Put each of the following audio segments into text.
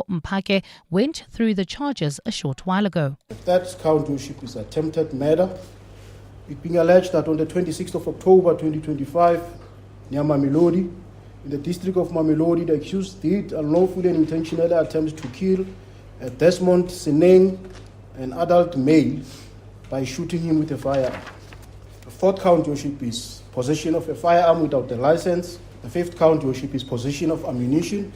Mpake went through the charges a short while ago. The third count worship is attempted murder. It being alleged that on the 26th of October 2025, near Mamelodi, in the district of Mamelodi, the accused did unlawfully and intentionally attempt to kill Desmond Seneng, an adult male, by shooting him with a firearm. The fourth count worship is possession of a firearm without a license. The fifth count worship is possession of ammunition.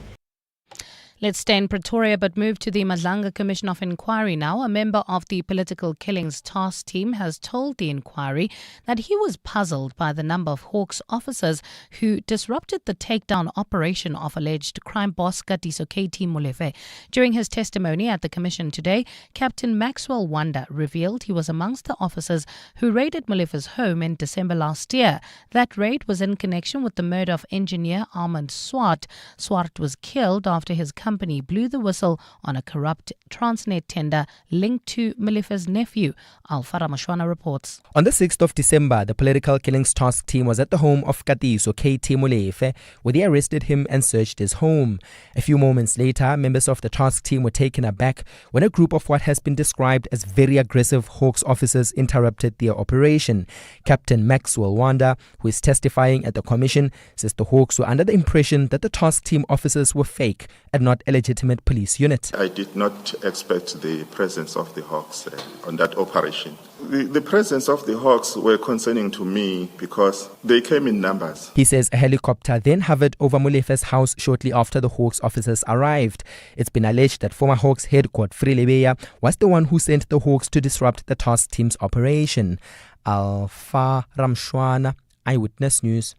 Let's stay in Pretoria but move to the Madlanga Commission of Inquiry now. A member of the Political Killings Task Team has told the inquiry that he was puzzled by the number of Hawks officers who disrupted the takedown operation of alleged crime boss Katiso KT Molefe. During his testimony at the Commission today, Captain Maxwell Wanda revealed he was amongst the officers who raided Molefe's home in December last year. That raid was in connection with the murder of engineer Armand Swart. Swart was killed after his company blew the whistle on a corrupt Transnet tender linked to Molefe's nephew. Alfara Mashwana reports. On the 6th of December, the Political Killings Task Team was at the home of Katiso KT Molefe, where they arrested him and searched his home. A few moments later, members of the task team were taken aback when a group of what has been described as very aggressive Hawks officers interrupted their operation. Captain Maxwell Wanda, who is testifying at the commission, says the Hawks were under the impression that the task team officers were fake and not a legitimate police unit. I did not expect the presence of the Hawks on that operation. The presence of the Hawks were concerning to me because they came in numbers. He says a helicopter then hovered over Molefe's house shortly after the Hawks officers arrived. It's been alleged that former Hawks head coach Frilebeya was the one who sent the Hawks to disrupt the task team's operation. Alfa Ramshwana, Eyewitness News.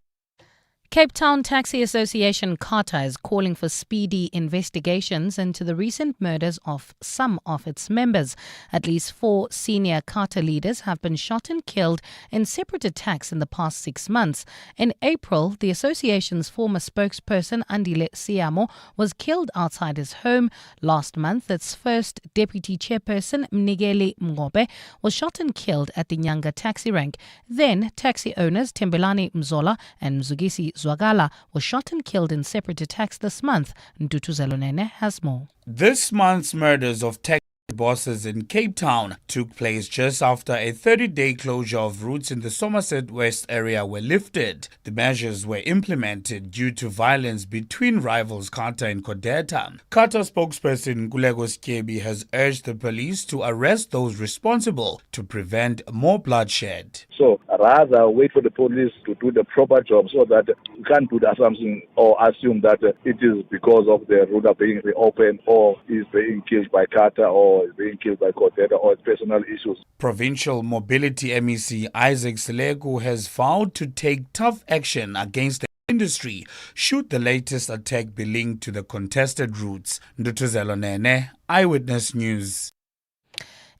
Cape Town Taxi Association CATA is calling for speedy investigations into the recent murders of some of its members. At least 4 senior CATA leaders have been shot and killed in separate attacks in the past 6 months. In April, the association's former spokesperson Andile Siamo was killed outside his home. Last month, its first deputy chairperson Mnigeli Mgobe was shot and killed at the Nyanga taxi rank. Then, taxi owners Tembelani Mzola and Mzugisi Zwagala were shot and killed in separate attacks this month. Ndutu Zelonene has more. This month's murders of taxi bosses in Cape Town took place just after a 30-day closure of routes in the Somerset West area were lifted. The measures were implemented due to violence between rivals CATA and Codeta. CATA spokesperson Kulego Skyebi has urged the police to arrest those responsible to prevent more bloodshed. So rather wait for the police to do the proper job so that you can't do the assumption or assume that it is because of the route being reopened or is being killed by CATA or is being killed by Codeta or personal issues. Provincial Mobility MEC Isaac Seleko has vowed to take tough action against the industry should the latest attack be linked to the contested routes. Ndutuzelo Nene, Eyewitness News.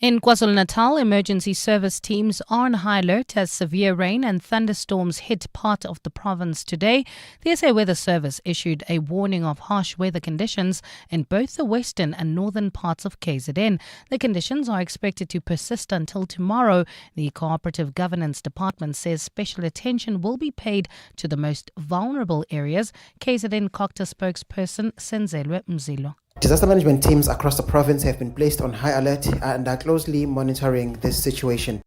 In KwaZulu-Natal, emergency service teams are on high alert as severe rain and thunderstorms hit part of the province today. The SA Weather Service issued a warning of harsh weather conditions in both the western and northern parts of KZN. The conditions are expected to persist until tomorrow. The Cooperative Governance Department says special attention will be paid to the most vulnerable areas. KZN COCTA spokesperson Senzelwe Mzilo. Disaster management teams across the province have been placed on high alert and are closely monitoring this situation.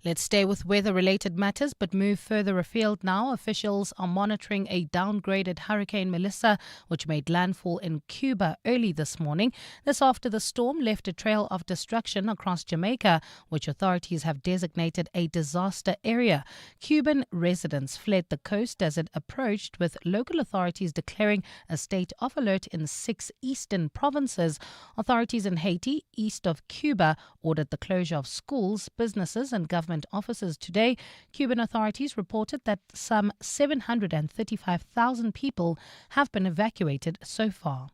Let's stay with weather-related matters, but move further afield now. Officials are monitoring a downgraded Hurricane Melissa, which made landfall in Cuba early this morning. This after the storm left a trail of destruction across Jamaica, which authorities have designated a disaster area. Cuban residents fled the coast as it approached, with local authorities declaring a state of alert in 6 eastern provinces. Authorities in Haiti, east of Cuba, ordered the closure of schools, businesses and government offices today. Cuban authorities reported that some 735,000 people have been evacuated so far.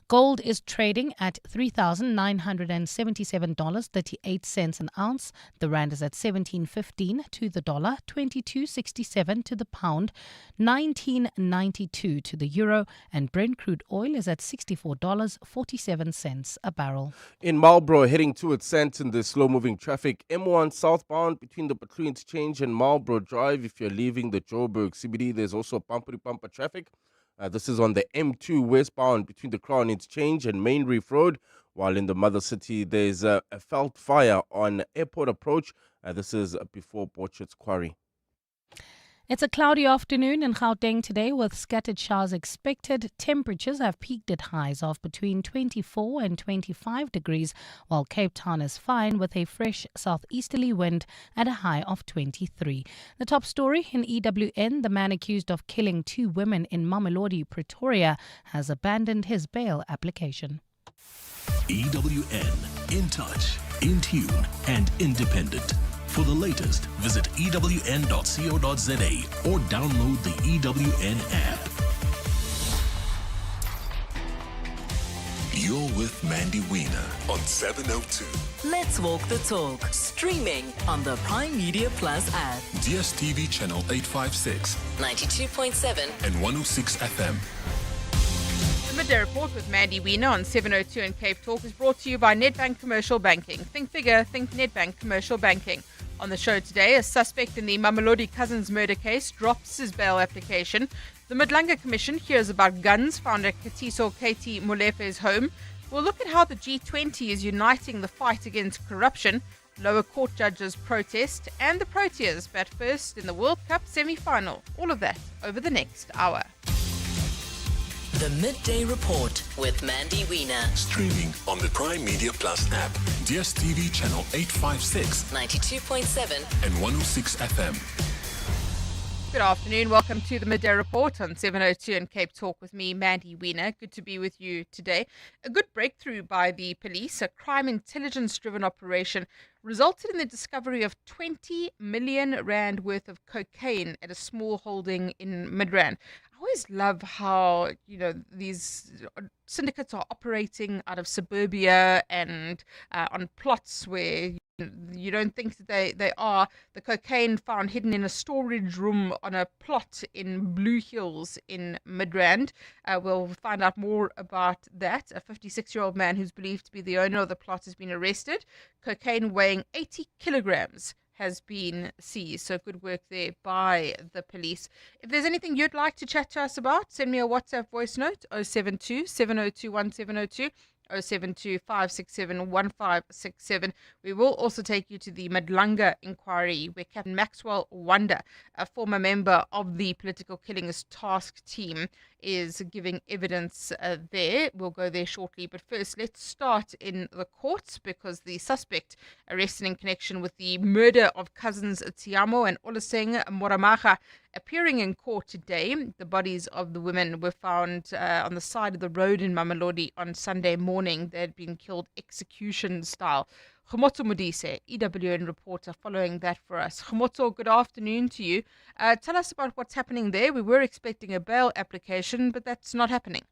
Gold is trading at $3,977.38 an ounce. The rand is at 17.15 to the dollar, 22.67 to the pound, 19.92 to the euro, and Brent crude oil is at $64.47 a barrel. In Marlborough, heading towards Sandton, there's slow-moving traffic. M1 southbound between the Butler Interchange and Marlborough Drive. If you're leaving the Joburg CBD, there's also bumper-to-bumper traffic. This is on the M2 westbound between the Crown Exchange and Main Reef Road. While in the mother city, there's a felt fire on Airport Approach. This is before Borchards Quarry. It's a cloudy afternoon in Gauteng today with scattered showers expected. Temperatures have peaked at highs of between 24 and 25 degrees, while Cape Town is fine with a fresh southeasterly wind at a high of 23. The top story in EWN, the man accused of killing 2 women in Mamelodi, Pretoria, has abandoned his bail application. EWN, in touch, in tune and independent. For the latest, visit ewn.co.za or download the EWN app. You're with Mandy Wiener on 702. Let's walk the talk. Streaming on the Prime Media Plus app. DSTV channel 856, 92.7 and 106 FM. The Midday Report with Mandy Wiener on 702 and Cape Talk is brought to you by Nedbank Commercial Banking. Think bigger, think Nedbank Commercial Banking. On the show today, a suspect in the Mamelodi cousins murder case drops his bail application. The Midlanga Commission hears about guns found at Katiso Katie Molefe's home. We'll look at how the G20 is uniting the fight against corruption. Lower court judges protest, and the Proteas bat first in the World Cup semi-final. All of that over the next hour. The Midday Report with Mandy Wiener. Streaming on the Prime Media Plus app. DSTV channel 856, 92.7 and 106 FM. Good afternoon. Welcome to the Midday Report on 702 and Cape Talk with me, Mandy Wiener. Good to be with you today. A good breakthrough by the police, a crime intelligence-driven operation, resulted in the discovery of 20 million rand worth of cocaine at a small holding in Midrand. I always love how, these syndicates are operating out of suburbia and on plots where you don't think that they are. The cocaine found hidden in a storage room on a plot in Blue Hills in Midrand. We'll find out more about that. A 56-year-old man who's believed to be the owner of the plot has been arrested. Cocaine weighing 80 kilograms has been seized. So good work there by the police. If there's anything you'd like to chat to us about, send me a WhatsApp voice note, 072 702 1702. 072 567 1567. We will also take you to the Midlanga inquiry where Captain Maxwell Wanda, a former member of the political killings task team, is giving evidence there. We'll go there shortly. But first, let's start in the courts because the suspect arrested in connection with the murder of cousins Tiamo and Oluseng Moramaga appearing in court today. The bodies of the women were found on the side of the road in Mamelodi on Sunday morning. They had been killed execution style. Kgomoto Modise, EWN reporter, following that for us. Kgomoto, good afternoon to you. Tell us about what's happening there. We were expecting a bail application, but that's not happening.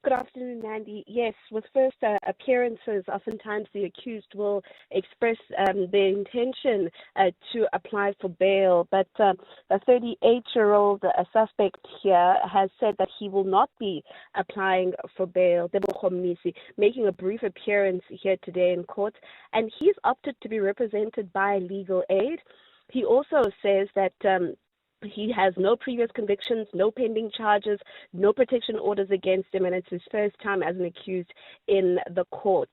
Good afternoon, Mandy. Yes, with first appearances, oftentimes the accused will express their intention to apply for bail. But a 38-year-old suspect here has said that he will not be applying for bail. Debo Khomisi making a brief appearance here today in court, and he's opted to be represented by legal aid. He also says that he has no previous convictions, no pending charges, no protection orders against him, and it's his first time as an accused in the court.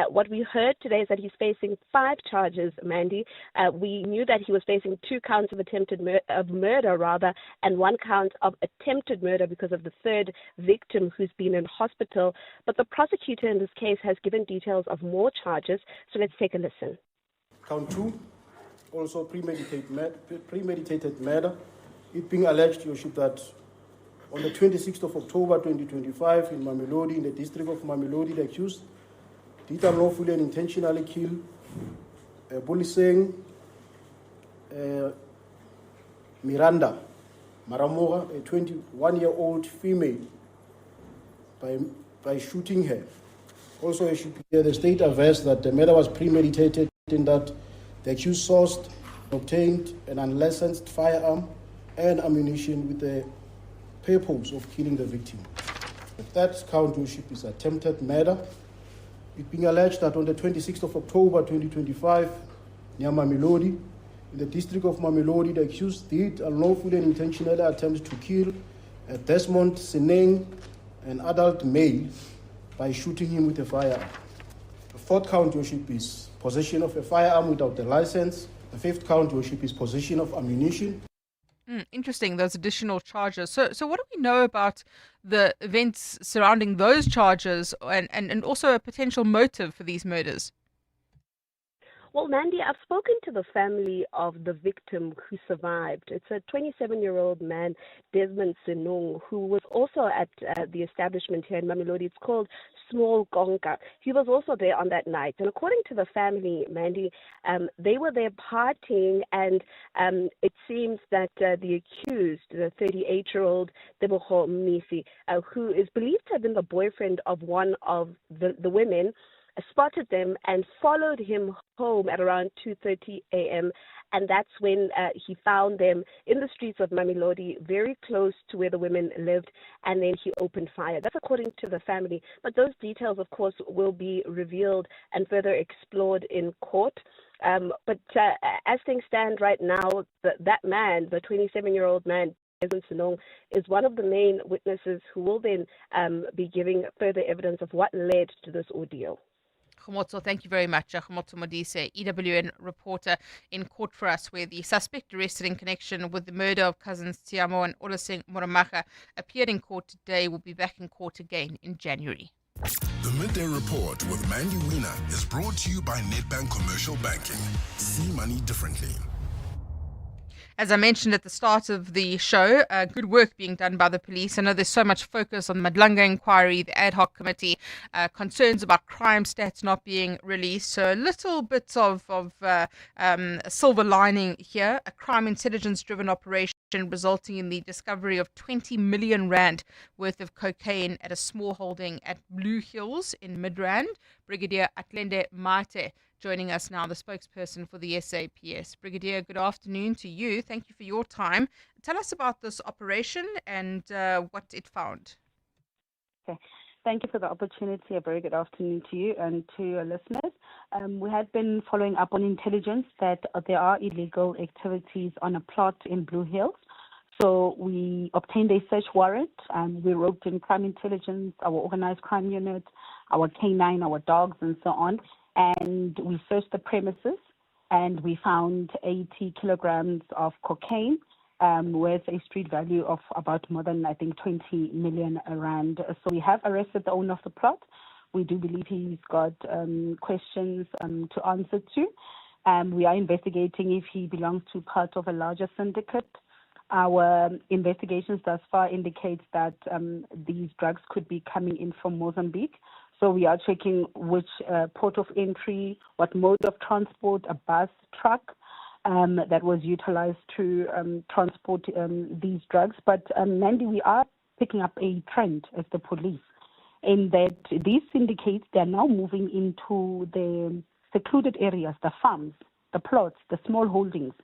What we heard today is that he's facing 5 charges, Mandy. We knew that he was facing 2 counts of murder, and 1 count of attempted murder because of the 3rd victim who's been in hospital. But the prosecutor in this case has given details of more charges, so let's take a listen. Count 2, also premeditated murder. It being alleged, Your Worship, that on the 26th of October 2025 in Mamelodi, in the district of Mamelodi, the accused did unlawfully and intentionally kill Boliseng Miranda Maramoga, a 21-year-old female, by shooting her. Also, the state averts that the murder was premeditated in that the accused sourced, obtained an unlicensed firearm and ammunition with the purpose of killing the victim. The 3rd count, Your Worship, is attempted murder. It being alleged that on the 26th of October 2025, near Mamelodi, in the district of Mamelodi, the accused did unlawfully and intentionally attempt to kill Desmond Sineng, an adult male, by shooting him with a firearm. The fourth count, Your Worship, is possession of a firearm without a license. The fifth count, Your Worship, is possession of ammunition. Interesting, those additional charges. So what do we know about the events surrounding those charges and also a potential motive for these murders? Well, Mandy, I've spoken to the family of the victim who survived. It's a 27-year-old man, Desmond Senung, who was also at the establishment here in Mamelodi. It's called Small Gonka. He was also there on that night. And according to the family, Mandy, they were there partying, and it seems that the accused, the 38-year-old Deboho Misi, who is believed to have been the boyfriend of one of the women, spotted them and followed him home at around 2:30 a.m. And that's when he found them in the streets of Mamelodi, very close to where the women lived, and then he opened fire. That's according to the family. But those details, of course, will be revealed and further explored in court. But as things stand right now, that man, the 27-year-old man, Desmond Senung, is one of the main witnesses who will then be giving further evidence of what led to this ordeal. Khomotso, thank you very much. Khomotso Modise, EWN reporter in court for us, where the suspect arrested in connection with the murder of cousins Tiamo and Olaseng Moramaga appeared in court today, will be back in court again in January. The Midday Report with Mandy Wiener is brought to you by Nedbank Commercial Banking. See money differently. As I mentioned at the start of the show, good work being done by the police. I know there's so much focus on the Madlanga inquiry, the ad hoc committee, concerns about crime stats not being released. So a little bit of silver lining here. A crime intelligence-driven operation resulting in the discovery of 20 million rand worth of cocaine at a small holding at Blue Hills in Midrand. Brigadier Atlende Mate joining us now, the spokesperson for the SAPS. Brigadier, good afternoon to you. Thank you for your time. Tell us about this operation and what it found. Okay. Thank you for the opportunity. A very good afternoon to you and to your listeners. We had been following up on intelligence that there are illegal activities on a plot in Blue Hills. So we obtained a search warrant. We roped in crime intelligence, our organized crime unit, our K9, our dogs, and so on. And we searched the premises, and we found 80 kilograms of cocaine with a street value of about more than, I think, 20 million rand. So we have arrested the owner of the plot. We do believe he's got questions to answer to. We are investigating if he belongs to part of a larger syndicate. Our investigations thus far indicate that these drugs could be coming in from Mozambique. So we are checking which port of entry, what mode of transport, a bus, truck, that was utilized to transport these drugs. But Mandy, we are picking up a trend as the police in that these syndicates, they're now moving into the secluded areas, the farms, the plots, the small holdings.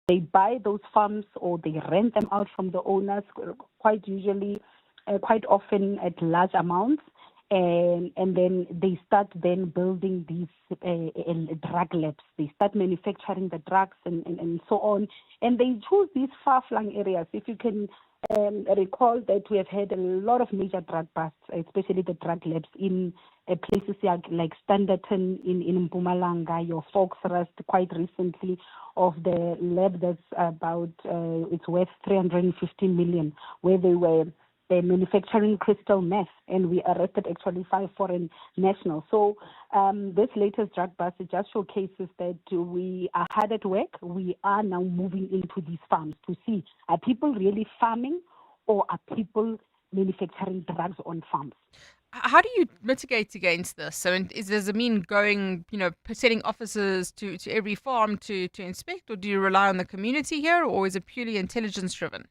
They buy those farms or they rent them out from the owners, quite often at large amounts. And then they start then building these drug labs. They start manufacturing the drugs and so on. And they choose these far-flung areas. If you can recall that we have had a lot of major drug busts, especially the drug labs in places like Standerton in Mpumalanga, your Foxrust quite recently, of the lab that's about, it's worth 350 million, where they were manufacturing crystal meth, and we arrested actually 5 foreign nationals. So this latest drug bust, it just showcases that we are hard at work. We are now moving into these farms to see, are people really farming or are people manufacturing drugs on farms? How do you mitigate against this? I mean, does it mean going, setting officers to every farm to inspect, or do you rely on the community here, or is it purely intelligence driven?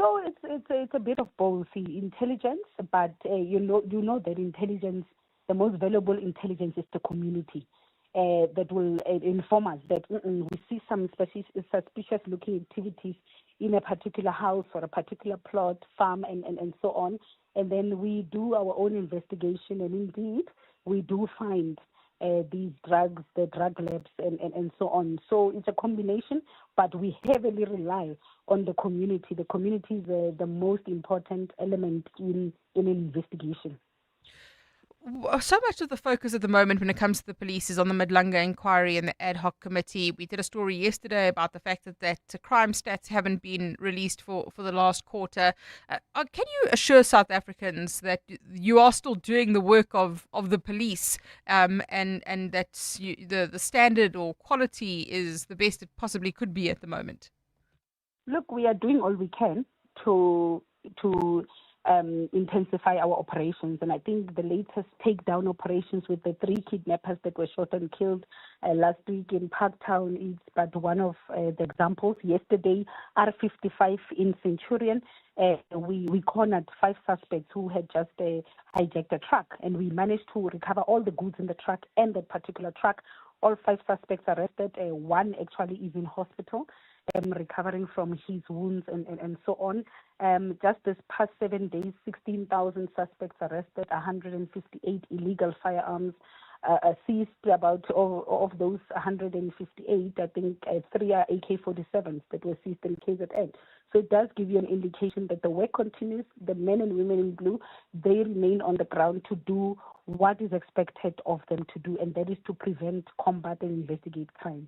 So it's a bit of both, intelligence, but you know that intelligence, the most valuable intelligence is the community that will inform us that we see some suspicious looking activities in a particular house or a particular plot, farm, and so on. And then we do our own investigation, and indeed we do find these drugs, the drug labs, and so on. So it's a combination, but we heavily rely on the community. The community is the most important element in an investigation. So much of the focus at the moment when it comes to the police is on the Midlanga inquiry and the ad hoc committee. We did a story yesterday about the fact that crime stats haven't been released for the last quarter. Can you assure South Africans that you are still doing the work of the police and that the standard or quality is the best it possibly could be at the moment? Look, we are doing all we can to intensify our operations. And I think the latest takedown operations with the 3 kidnappers that were shot and killed last week in Parktown is but one of the examples. Yesterday, R55 in Centurion, we cornered 5 suspects who had just hijacked a truck, and we managed to recover all the goods in the truck and that particular truck. All 5 suspects arrested. One actually is in hospital, recovering from his wounds and so on. Just this past 7 days, 16,000 suspects arrested, 158 illegal firearms seized. About of those 158, I think 3 are AK-47s that were seized in KZN. So it does give you an indication that the work continues. The men and women in blue, they remain on the ground to do what is expected of them to do, and that is to prevent, combat, and investigate crime.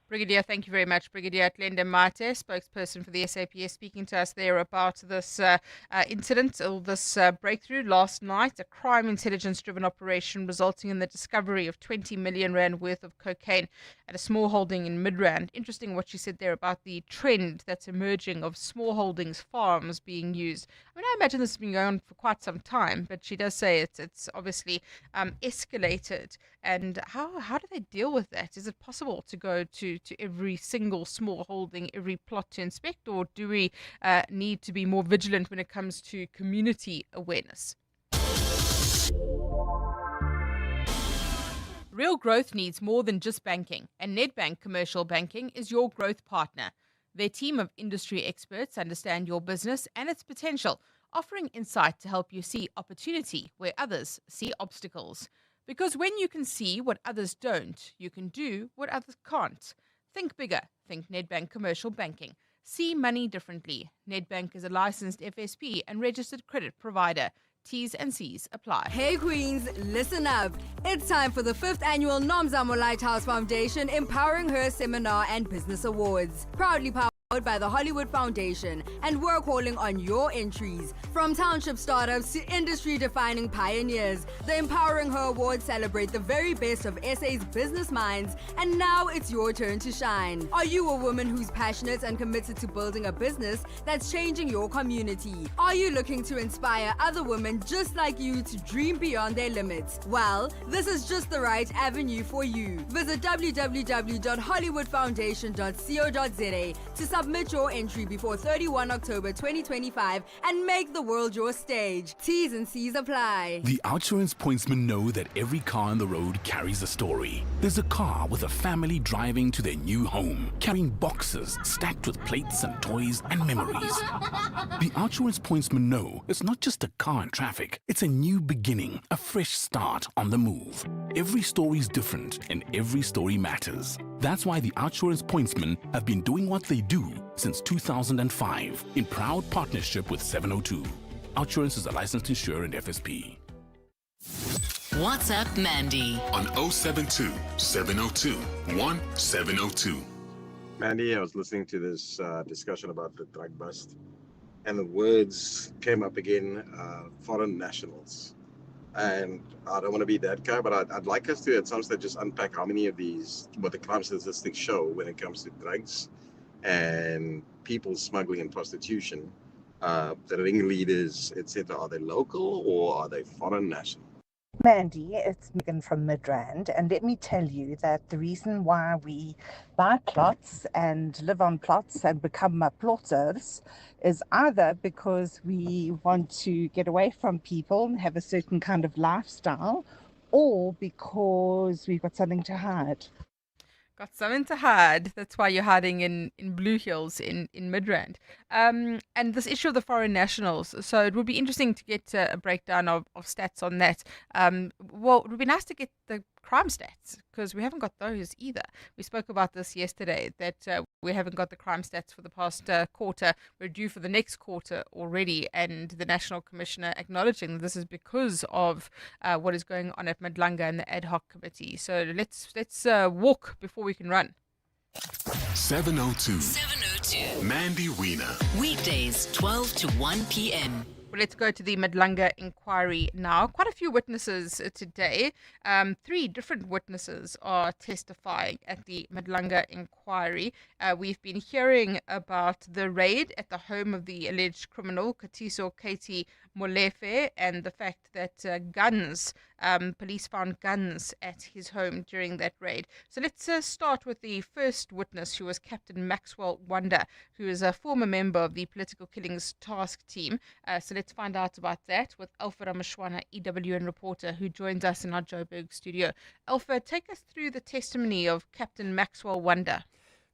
Brigadier, thank you very much. Brigadier Glenda Mate, spokesperson for the SAPS, speaking to us there about this incident, or this breakthrough last night, a crime intelligence-driven operation resulting in the discovery of 20 million rand worth of cocaine at a small holding in Midrand. Interesting what you said there about the trend that's emerging of small holdings, farms being used. I mean, I imagine this has been going on for quite some time, but she does say it's obviously escalated. And how do they deal with that? Is it possible to go to every single small holding, every plot to inspect, or do we need to be more vigilant when it comes to community awareness? Real growth needs more than just banking, and Nedbank Commercial Banking is your growth partner. Their team of industry experts understand your business and its potential, offering insight to help you see opportunity where others see obstacles. Because when you can see what others don't, you can do what others can't. Think bigger. Think Nedbank Commercial Banking. See money differently. Nedbank is a licensed FSP and registered credit provider. T's and C's apply. Hey Queens, listen up. It's time for the 5th annual Nomzamo Lighthouse Foundation Empowering Her Seminar and Business Awards. Proudly powered by the Hollywood Foundation, and we're calling on your entries. From township startups to industry-defining pioneers, the Empowering Her Awards celebrate the very best of SA's business minds, and now it's your turn to shine. Are you a woman who's passionate and committed to building a business that's changing your community? Are you looking to inspire other women just like you to dream beyond their limits? Well, this is just the right avenue for you. Visit www.hollywoodfoundation.co.za to submit your entry before 31 October 2025 and make the world your stage. T's and C's apply. The Outsurance pointsmen know that every car on the road carries a story. There's a car with a family driving to their new home, carrying boxes stacked with plates and toys and memories. The Outsurance pointsmen know it's not just a car in traffic, it's a new beginning, a fresh start on the move. Every story is different and every story matters. That's why the Outsurance pointsmen have been doing what they do since 2005 in proud partnership with 702. Outsurance is a licensed insurer and FSP. WhatsApp Mandy on 072 702 1702. Mandy, I was listening to this discussion about the drug bust, and the words came up again, foreign nationals. And I don't want to be that guy, but I'd like us to at some stage just unpack how many of these, what the crime statistics show when it comes to drugs and people smuggling and prostitution, the ringleaders, etc. Are they local or are they foreign national? Mandy, it's Megan from Midrand, and let me tell you that the reason why we buy plots and live on plots and become plotters is either because we want to get away from people and have a certain kind of lifestyle, or because we've got something to hide. Got something to hide. That's why you're hiding in Blue Hills in Midrand. And this issue of the foreign nationals. So it would be interesting to get a breakdown of stats on that. Well, it would be nice to get the crime stats because we haven't got those either. We spoke about this yesterday that we haven't got the crime stats for the past quarter. We're due for the next quarter already, and the National Commissioner acknowledging that this is because of what is going on at Madlanga and the ad hoc committee. So let's walk before we can run. 702. 702. Mandy Wiener. Weekdays 12 to 1 p.m. Well, let's go to the Madlanga inquiry now. Quite a few witnesses today. 3 different witnesses are testifying at the Madlanga inquiry. We've been hearing about the raid at the home of the alleged criminal, Katiso Katie Molefe, and the fact that police found guns at his home during that raid. So let's start with the first witness, who was Captain Maxwell Wanda, who is a former member of the Political Killings Task Team. So let's find out about that with Alpha Ramashwana, EWN reporter, who joins us in our Joburg studio. Alpha, take us through the testimony of Captain Maxwell Wanda.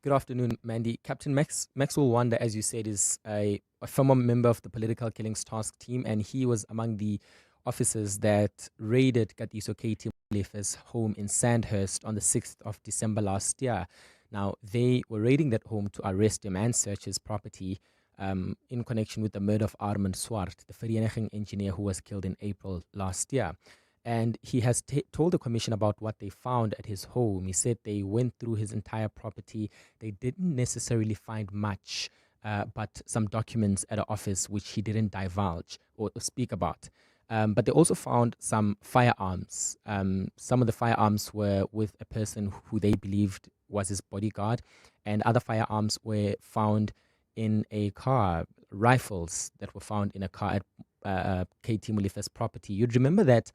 Good afternoon, Mandy. Captain Maxwell Wanda, as you said, is a former member of the Political Killings Task Team, and he was among the officers that raided Katiso Katie Molefe's home in Sandhurst on the 6th of December last year. Now, they were raiding that home to arrest him and search his property in connection with the murder of Armand Swart, the vereniging engineer who was killed in April last year. And he has told the commission about what they found at his home. He said they went through his entire property. They didn't necessarily find much, but some documents at an office which he didn't divulge or speak about. But they also found some firearms. Some of the firearms were with a person who they believed was his bodyguard, and other firearms were found in a car, rifles that were found in a car at KT Molefe's property. You'd remember that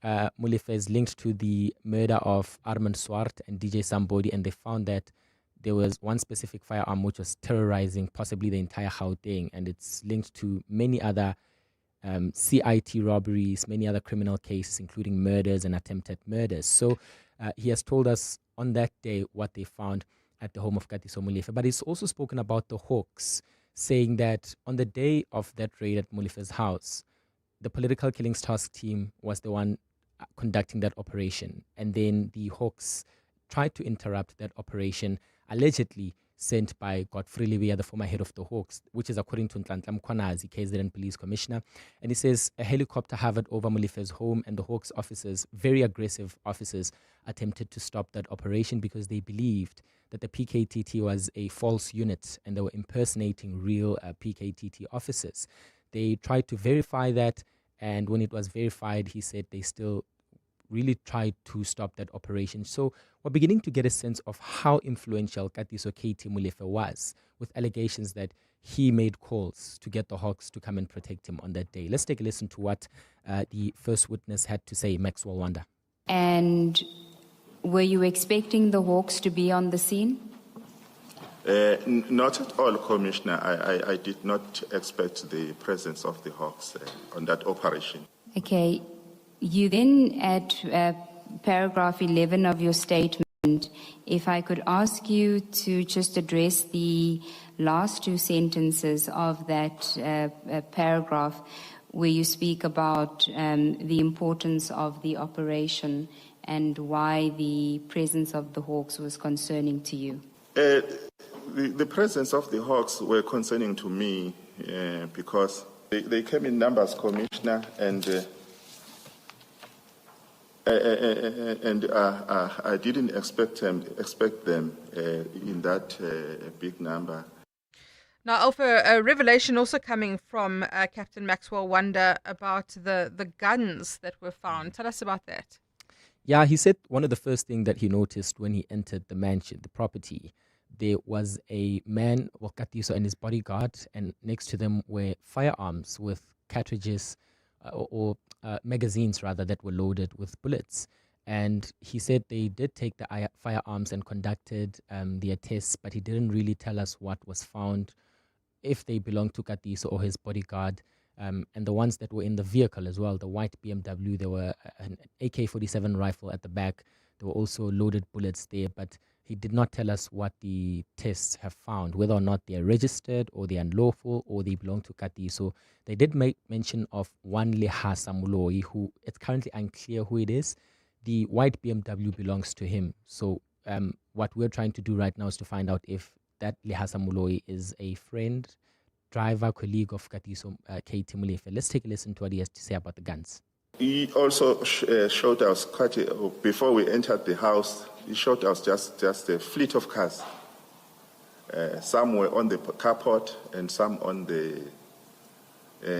Molefe is linked to the murder of Armand Swart and DJ Sambodi, and they found that there was one specific firearm which was terrorizing possibly the entire Gauteng, and it's linked to many other CIT robberies, many other criminal cases, including murders and attempted murders. So he has told us on that day what they found at the home of Katiso Molefe. But he's also spoken about the Hawks, saying that on the day of that raid at Molefe's house, the Political Killings Task Team was the one conducting that operation. And then the Hawks tried to interrupt that operation, allegedly sent by Godfrey Lebeya, the former head of the Hawks, which is according to Nhlanhla Mkhwanazi, KZN Police Commissioner. And he says a helicopter hovered over Molefe's home, and the Hawks officers, very aggressive officers, attempted to stop that operation because they believed that the PKTT was a false unit and they were impersonating real PKTT officers. They tried to verify that, and when it was verified, he said they still really tried to stop that operation. So we're beginning to get a sense of how influential Katiso Katie Molefe was, with allegations that he made calls to get the Hawks to come and protect him on that day. Let's take a listen to what the first witness had to say, Maxwell Wanda. And were you expecting the Hawks to be on the scene? Not at all, Commissioner. I did not expect the presence of the Hawks on that operation. Okay. You then, at paragraph 11 of your statement, if I could ask you to just address the last 2 sentences of that paragraph where you speak about the importance of the operation and why the presence of the Hawks was concerning to you. The presence of the Hawks were concerning to me because they came in numbers, Commissioner, and I didn't expect them in that big number. Now, Alpha, a revelation also coming from Captain Maxwell Wanda about the guns that were found. Tell us about that. Yeah, he said one of the first things that he noticed when he entered the mansion, the property, there was a man, Katiso, and his bodyguard, and next to them were firearms with cartridges or magazines, rather, that were loaded with bullets. And he said they did take the firearms and conducted their tests, but he didn't really tell us what was found, if they belonged to Katiso or his bodyguard. And the ones that were in the vehicle as well, the white BMW, there were an AK-47 rifle at the back. There were also loaded bullets there, but he did not tell us what the tests have found, whether or not they are registered or they are unlawful or they belong to Kati. So they did make mention of one Lehasa Muloi, who it's currently unclear who it is. The white BMW belongs to him. So what we're trying to do right now is to find out if that Lehasa Muloi is a friend, driver, colleague of Katiso KT Molefe. Let's take a listen to what he has to say about the guns. He also showed us before we entered the house, he showed us just a fleet of cars. Some were on the carport and some on the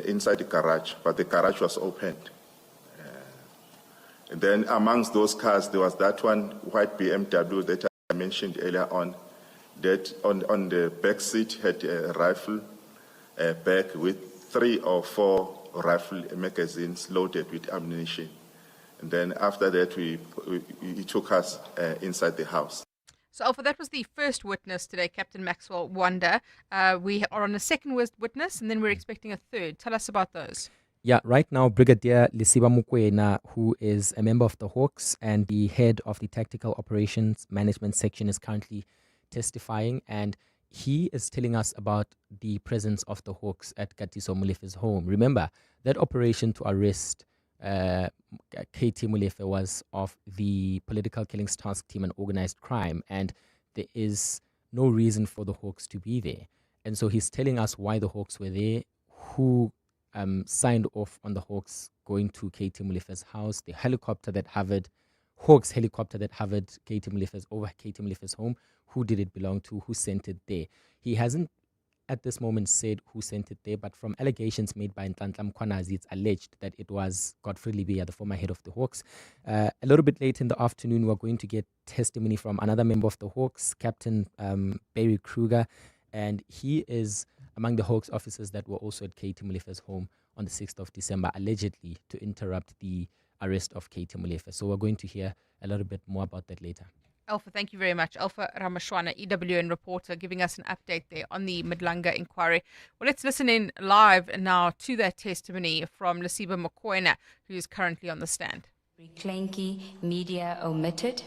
inside the garage, but the garage was opened. And then amongst those cars, there was that one white BMW that I mentioned earlier on, that on the back seat had a rifle bag with 3 or 4 rifle magazines loaded with ammunition. And then after that, he took us inside the house. So, Alpha, that was the first witness today, Captain Maxwell Wanda. We are on a second witness, and then we're expecting a third. Tell us about those. Yeah, right now, Brigadier Lisiba Mukwena, who is a member of the Hawks and the head of the Tactical Operations Management Section, is currently testifying, and he is telling us about the presence of the Hawks at Katiso Molefe's home. Remember, that operation to arrest KT Molefe was of the Political Killings Task Team and Organized Crime, and there is no reason for the Hawks to be there. And so he's telling us why the Hawks were there, who signed off on the Hawks going to KT Molefe's house, the helicopter that hovered, Hawks helicopter that hovered over KT Molefe's home, who did it belong to, who sent it there. He hasn't at this moment said who sent it there, but from allegations made by Ntantla Mkhwanazi, it's alleged that it was Godfrey Libya, the former head of the Hawks. A little bit later in the afternoon, we're going to get testimony from another member of the Hawks, Captain Barry Kruger, and he is among the Hawks officers that were also at KT Molefe's home on the 6th of December, allegedly to interrupt the arrest of KT Molefe. So we're going to hear a little bit more about that later. Alpha, thank you very much. Alpha Ramashwana, EWN reporter, giving us an update there on the Midlanga inquiry. Well, let's listen in live now to that testimony from Lisiba Mukwena, who is currently on the stand. Clanky, media omitted.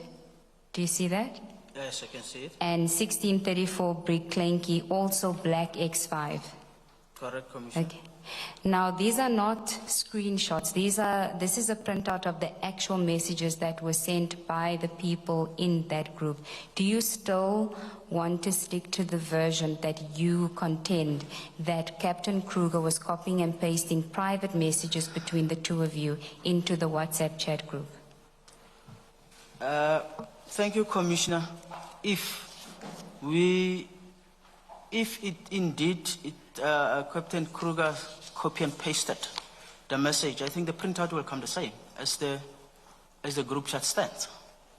Do you see that? Yes, I can see it. And 1634 Brick Clanky, also black X5. Correct, Commissioner. Okay. Now, these are not screenshots. This is a printout of the actual messages that were sent by the people in that group. Do you still want to stick to the version that you contend that Captain Kruger was copying and pasting private messages between the two of you into the WhatsApp chat group? Thank you, Commissioner. If it indeed Captain Kruger copy and pasted the message, I think the printout will come the same as the group chat stands.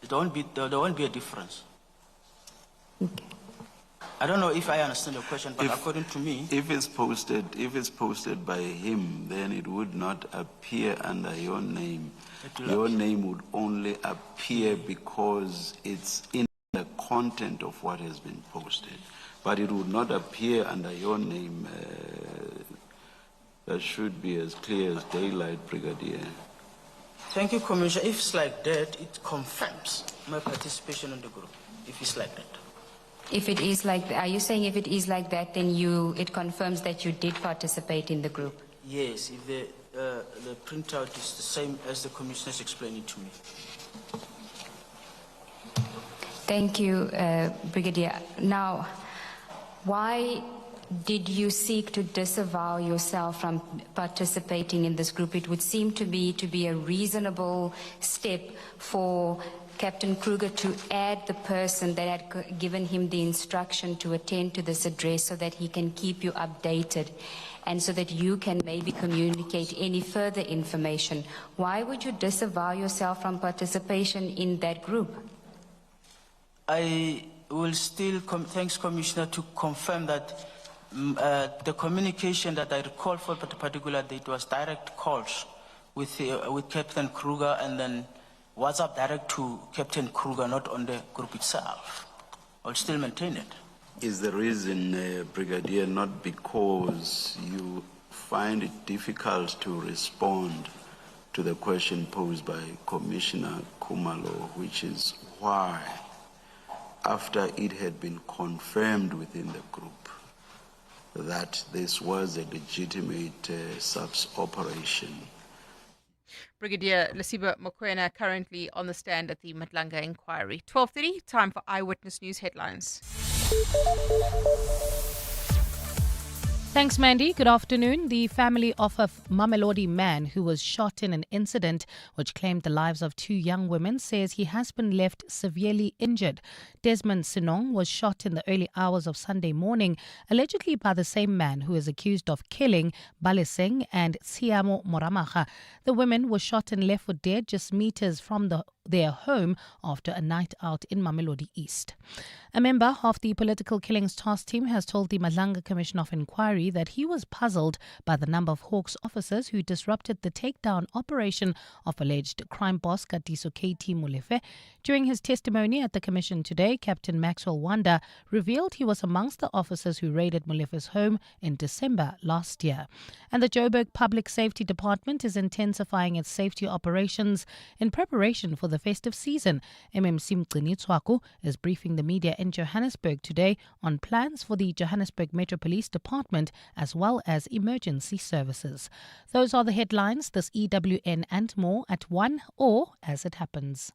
There won't be a difference. Okay. I don't know if I understand your question, but according to me, if it's posted by him, then it would not appear under your name. Your name would only appear because it's in the content of what has been posted. But it would not appear under your name. That should be as clear as daylight, Brigadier. Thank you, Commissioner. If it's like that, it confirms my participation in the group. If it's like that. If it is like that, are you saying if it is like that, then it confirms that you did participate in the group? Yes, if the printout is the same as the Commissioner is explaining to me. Thank you, Brigadier. Now, why did you seek to disavow yourself from participating in this group? It would seem to be a reasonable step for Captain Kruger to add the person that had given him the instruction to attend to this address so that he can keep you updated and so that you can maybe communicate any further information. Why would you disavow yourself from participation in that group? I will still, thanks Commissioner, to confirm that the communication that I recall for a particular date was direct calls with Captain Kruger and then WhatsApp direct to Captain Kruger, not on the group itself. I'll still maintain it. Is the reason, Brigadier, not because you find it difficult to respond to the question posed by Commissioner Kumalo, which is why after it had been confirmed within the group that this was a legitimate SAPS operation. Brigadier Lesiba Mokoena currently on the stand at the Madlanga inquiry. 12:30, time for Eyewitness News headlines. Thanks, Mandy. Good afternoon. The family of a Mamelodi man who was shot in an incident which claimed the lives of 2 young women says he has been left severely injured. Desmond Sinong was shot in the early hours of Sunday morning, allegedly by the same man who is accused of killing Baleseng and Tsiamo Moramaga. The women were shot and left for dead just meters from their home after a night out in Mamelodi East. A member of the Political Killings Task Team has told the Madlanga Commission of Inquiry that he was puzzled by the number of Hawks officers who disrupted the takedown operation of alleged crime boss Katiso KT Molefe. During his testimony at the Commission today, Captain Maxwell Wanda revealed he was amongst the officers who raided Molefe's home in December last year. And the Joburg Public Safety Department is intensifying its safety operations in preparation for the festive season. MMC Mgcinitswaku is briefing the media in Johannesburg today on plans for the Johannesburg Metro Police Department as well as emergency services. Those are the headlines, this EWN and more at 1 or as it happens.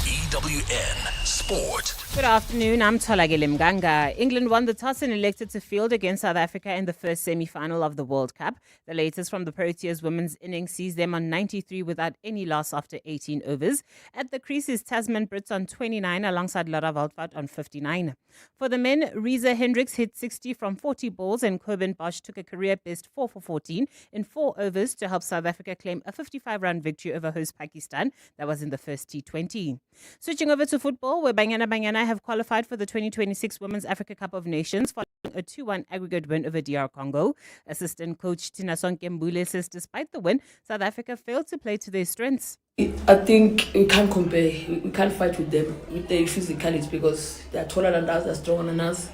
EWN Sport. Good afternoon, I'm Tolagile Mganga. England won the toss and elected to field against South Africa in the first semi-final of the World Cup. The latest from the Proteas women's innings sees them on 93 without any loss after 18 overs. At the crease is Tasman Brits on 29 alongside Lara Waldvat on 59. For the men, Reza Hendricks hit 60 from 40 balls and Coben Bosch took a career best 4 for 14 in 4 overs to help South Africa claim a 55-run victory over host Pakistan. That was in the first T20. Switching over to football, where Banyana have qualified for the 2026 Women's Africa Cup of Nations following a 2-1 aggregate win over DR Congo. Assistant coach Tinasonke Mbule says despite the win, South Africa failed to play to their strengths. I think we can't compare. We can't fight with them with their physicality because they are taller than us, they are stronger than us.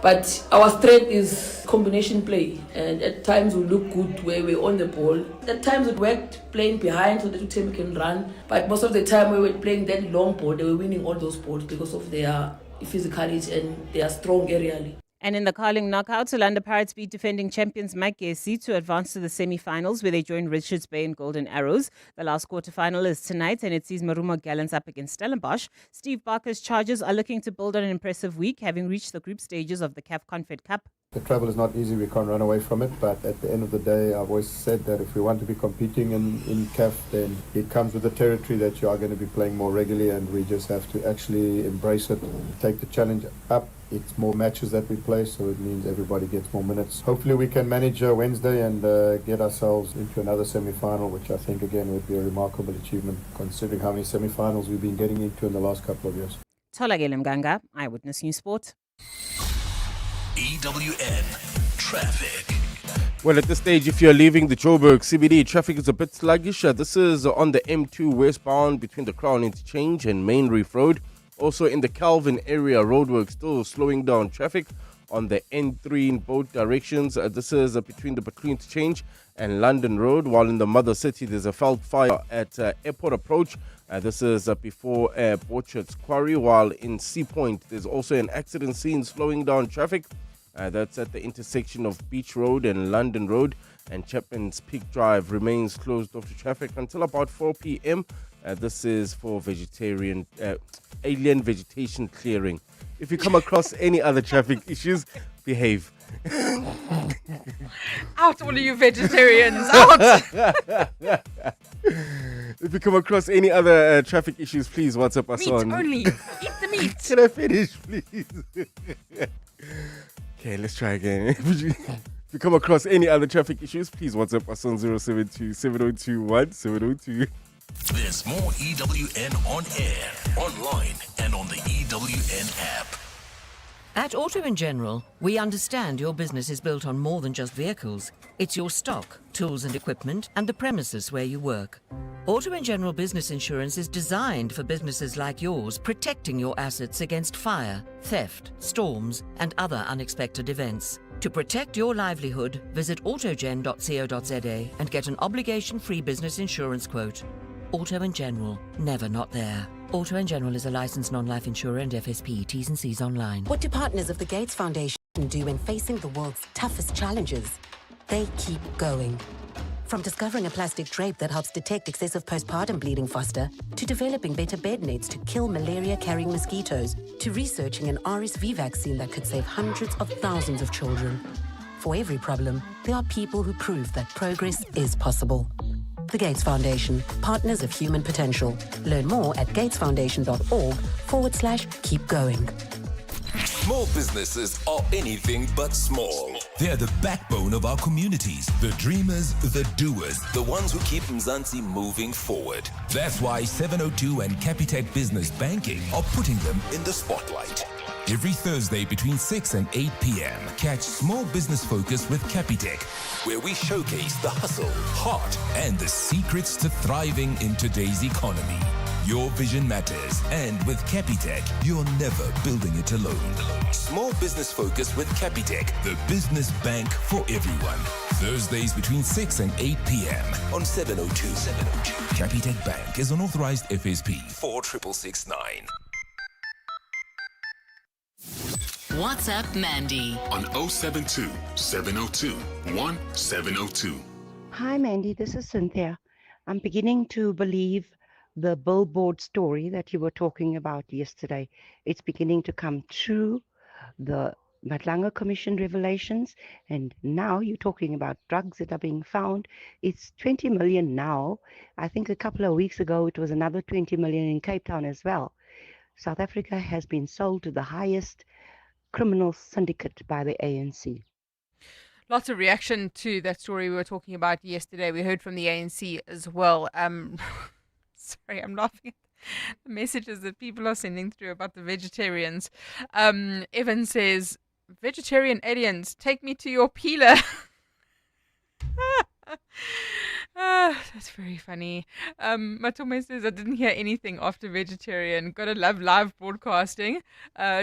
But our strength is combination play, and at times we look good where we're on the ball. At times it worked playing behind so that the team can run, but most of the time we were playing that long ball, they were winning all those balls because of their physicality and they are strong aerially. And in the curling knockouts, Orlando Pirates beat defending champions Mike Gessie to advance to the semi-finals where they join Richards Bay and Golden Arrows. The last quarter-final is tonight and it sees Marumo Gallants up against Stellenbosch. Steve Barker's Chargers are looking to build on an impressive week, having reached the group stages of the CAF Confed Cup. The travel is not easy, we can't run away from it, but at the end of the day, I've always said that if we want to be competing in CAF, then it comes with the territory that you are going to be playing more regularly, and we just have to actually embrace it, take the challenge up. It's more matches that we play, so it means everybody gets more minutes. Hopefully we can manage Wednesday and get ourselves into another semi-final, which I think again would be a remarkable achievement considering how many semi-finals we've been getting into in the last couple of years. Tolagile Mganga, Eyewitness News Sport. EWN Traffic. Well, at this stage, if you're leaving the Joburg CBD, traffic is a bit sluggish. This is on the M2 westbound between the Crown Interchange and Main Reef Road. Also in the Calvin area, roadwork still slowing down traffic on the N3 in both directions. This is between the Battery Interchange and London Road, while in the mother city, there's a felt fire at Airport Approach. This is before Borchard's Quarry, while in Sea Point, there's also an accident scene slowing down traffic. That's at the intersection of Beach Road and London Road, and Chapman's Peak Drive remains closed off to traffic until about 4 p.m. This is for alien vegetation clearing. If you come across any other traffic issues, behave. Out, all of you vegetarians, out! If you come across any other traffic issues, please WhatsApp us on. Meat only. Eat the meat. Can I finish, please? Okay, let's try again. If you come across any other traffic issues, please WhatsApp us on 072 702 1702. There's more EWN on air, online, and on the EWN app. At Auto & General, we understand your business is built on more than just vehicles. It's your stock, tools and equipment, and the premises where you work. Auto & General Business Insurance is designed for businesses like yours, protecting your assets against fire, theft, storms, and other unexpected events. To protect your livelihood, visit autogen.co.za and get an obligation-free business insurance quote. Auto & General, never not there. Auto & General is a licensed non-life insurer and FSP. T's and C's online. What do partners of the Gates Foundation do when facing the world's toughest challenges? They keep going. From discovering a plastic drape that helps detect excessive postpartum bleeding faster, to developing better bed nets to kill malaria-carrying mosquitoes, to researching an RSV vaccine that could save hundreds of thousands of children. For every problem, there are people who prove that progress is possible. The Gates Foundation, partners of human potential. Learn more at gatesfoundation.org/keep going. Small businesses are anything but small. They're the backbone of our communities, the dreamers, the doers, the ones who keep Mzansi moving forward. That's why 702 and Capitec Business Banking are putting them in the spotlight. Every Thursday between 6 and 8 p.m., catch Small Business Focus with Capitec, where we showcase the hustle, heart, and the secrets to thriving in today's economy. Your vision matters, and with Capitec, you're never building it alone. Small Business Focus with Capitec, the business bank for everyone. Thursdays between 6 and 8 p.m. on 702. Capitec Bank is an authorized FSP 46669. WhatsApp Mandy on 072 702 1702. Hi, Mandy. This is Cynthia. I'm beginning to believe the billboard story that you were talking about yesterday. It's beginning to come true. The Matlanga Commission revelations, and now you're talking about drugs that are being found. It's 20 million now. I think a couple of weeks ago it was another 20 million in Cape Town as well. South Africa has been sold to the highest criminal syndicate by the ANC. Lots of reaction to that story we were talking about yesterday. We heard from the ANC as well. Sorry, I'm laughing at the messages that people are sending through about the vegetarians. Evan says, vegetarian aliens, take me to your peeler. That's very funny. Matome says, I didn't hear anything after vegetarian. Gotta love live broadcasting.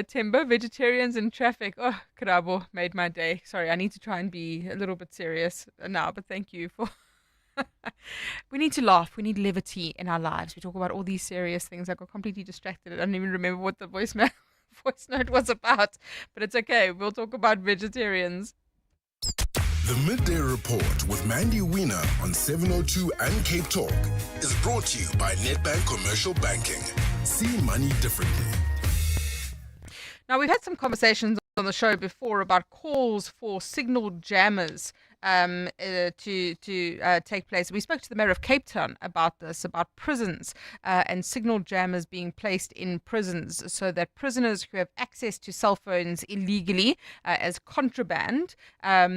Timber, vegetarians in traffic. Oh, Karabo made my day. Sorry, I need to try and be a little bit serious now, but thank you for... We need to laugh. We need levity in our lives. We talk about all these serious things. I got completely distracted. I don't even remember what the voice note was about, but it's okay. We'll talk about vegetarians. The Midday Report with Mandy Wiener on 702 and Cape Talk is brought to you by Nedbank Commercial Banking. See money differently. Now, we've had some conversations on the show before about calls for signal jammers to take place. We spoke to the mayor of Cape Town about this, about prisons and signal jammers being placed in prisons so that prisoners who have access to cell phones illegally as contraband are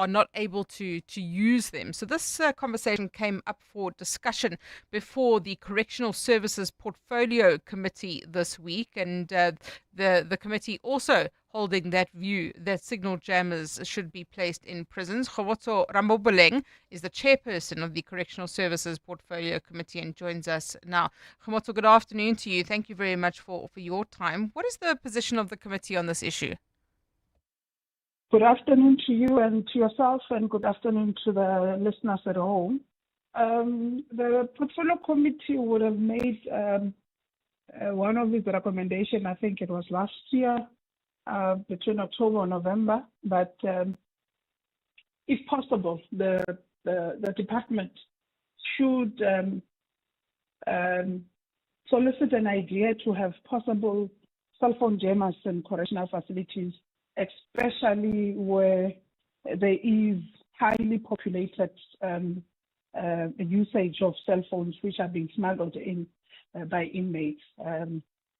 not able to use them. So this conversation came up for discussion before the Correctional Services Portfolio Committee this week, and the committee also holding that view that signal jammers should be placed in prisons. Khawotso Ramboboleng is the chairperson of the Correctional Services Portfolio Committee and joins us now. Khawotso, good afternoon to you. Thank you very much for your time. What is the position of the committee on this issue? Good afternoon to you and to yourself, and good afternoon to the listeners at home. The Portfolio Committee would have made one of its recommendations, I think it was last year, between October and November, but if possible, the department should solicit an idea to have possible cell phone jammers in correctional facilities, especially where there is highly populated usage of cell phones which are being smuggled in by inmates.